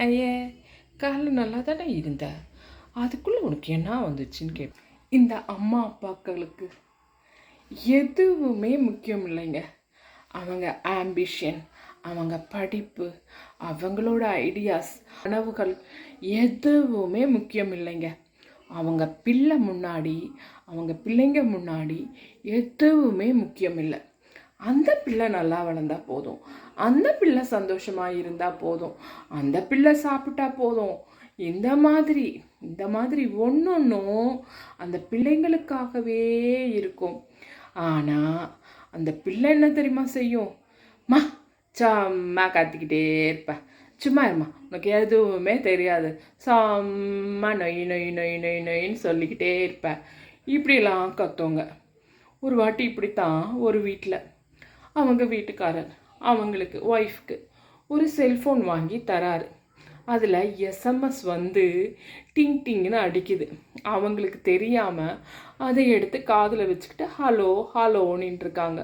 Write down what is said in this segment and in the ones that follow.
ஐயே, காலைல நல்லா தானே இருந்த, அதுக்குள்ளே உனக்கு என்ன வந்துச்சுன்னு கேட்பேன். இந்த அம்மா அப்பாக்களுக்கு எதுவுமே முக்கியம் இல்லைங்க. அவங்க ஆம்பிஷன், அவங்க படிப்பு, அவங்களோட ஐடியாஸ், கனவுகள் எதுவுமே முக்கியம் இல்லைங்க. அவங்க பிள்ளை முன்னாடி, அவங்க பிள்ளைங்க முன்னாடி எதுவுமே முக்கியம் இல்லை. அந்த பிள்ளை நல்லா வளர்ந்தா போதும், அந்த பிள்ளை சந்தோஷமாக இருந்தால் போதும், அந்த பிள்ளை சாப்பிட்டா போதும். இந்த மாதிரி ஒன்றொன்றும் அந்த பிள்ளைங்களுக்காகவே இருக்கும். ஆனால் அந்த பிள்ளை என்ன தெரியுமா செய்யும்? சும்மா கத்திக்கிட்டே இருப்பேன், சும்மா இருமா, உனக்கு எதுவுமே தெரியாது, சும்மா நொய் நொய் நொய் நொய் நொயின்னு சொல்லிக்கிட்டே இருப்பேன். இப்படிலாம் கத்துவங்க. ஒரு வாட்டி இப்படித்தான் ஒரு வீட்டில் அவங்க வீட்டுக்காரர் அவங்களுக்கு ஒய்ஃப்க்கு ஒரு செல்ஃபோன் வாங்கி தராரு. அதில் எஸ்எம்எஸ் வந்து டிங் டிங்னு அடிக்குது. அவங்களுக்கு தெரியாமல் அதை எடுத்து காதில் வச்சுக்கிட்டு ஹலோ ஹலோன்னு இருக்காங்க.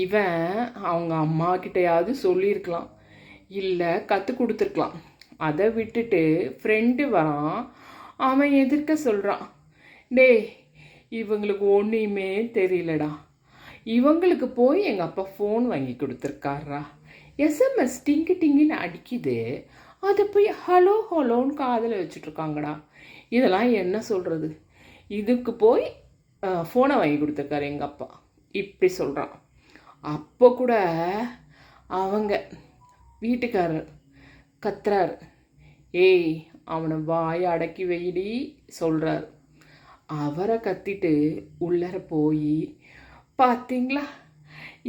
இவன் அவங்க அம்மா கிட்டையாவது சொல்லியிருக்கலாம், இல்லை கற்றுக் கொடுத்துருக்கலாம். அதை விட்டுட்டு ஃப்ரெண்டு வரான், அவன் எதிர்க்க சொல்கிறான், டேய் இவங்களுக்கு ஒன்றுமே தெரியலடா, இவங்களுக்கு போய் எங்கள் அப்பா ஃபோன் வாங்கி கொடுத்துருக்காரா, எஸ்எம்எஸ் டிங்கு டிங்குன்னு அடிக்குது, அதை போய் ஹலோ ஹலோன்னு காதில் வச்சுட்ருக்காங்கடா, இதெல்லாம் என்ன சொல்கிறது, இதுக்கு போய் ஃபோனை வாங்கி கொடுத்துருக்காரு எங்கள் அப்பா, இப்படி சொல்கிறான். அப்போ கூட அவங்க வீட்டுக்காரர் கத்துறாரு, ஏய் அவனை வாயை அடக்கி வைடி சொல்கிறார். அவரை கத்திட்டு உள்ளர போய், பார்த்தீங்களா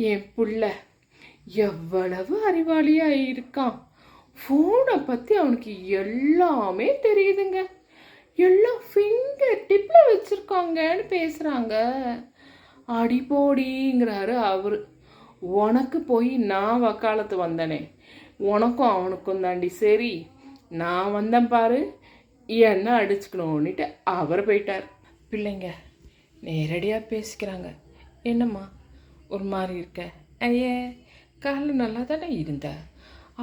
என் புள்ள எவ்வளவு அறிவாளியாக இருக்கான், ஃபோனை பற்றி அவனுக்கு எல்லாமே தெரியுதுங்க, எல்லாம் ஃபிங்கர் டிப்பில் வச்சுருக்காங்கன்னு பேசுகிறாங்க. அடிப்போடிங்கிறாரு அவர். உனக்கு போய் நான் வக்காலத்து வந்தனே, உனக்கும் அவனுக்கும் தாண்டி சரி, நான் வந்தேன் பாரு, என்ன அடிச்சுக்கணும்னுட்டு அவர் போயிட்டார். பிள்ளைங்க நேரடியாக பேசிக்கிறாங்க, என்னம்மா ஒரு மாதிரி இருக்க, ஐயே காலைல நல்லா தானே இருந்த,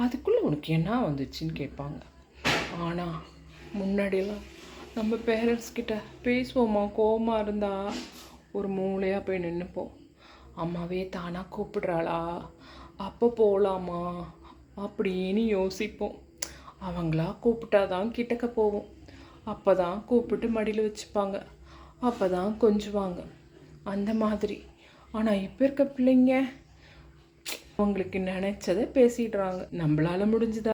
அதுக்குள்ளே உனக்கு என்ன வந்துச்சுன்னு கேட்பாங்க. ஆனால் முன்னாடியெல்லாம் நம்ம பேரண்ட்ஸ்கிட்ட பேசுவோமா, கோவமாக இருந்தால் ஒரு மூளையாக போய் நின்றுப்போம். அம்மாவே தானாக கூப்பிடுறாளா, அப்போ போகலாமா அப்படின்னு யோசிப்போம். அவங்களா கூப்பிட்டாதான் கிட்டக்க போவோம், அப்போ தான் கூப்பிட்டு மடியில் வச்சுப்பாங்க, அப்போ தான் கொஞ்சுவாங்க, அந்த மாதிரி. ஆனால் இப்போ இருக்க பிள்ளைங்க அவங்களுக்கு நினச்சதை பேசிடுறாங்க. நம்மளால் முடிஞ்சுதா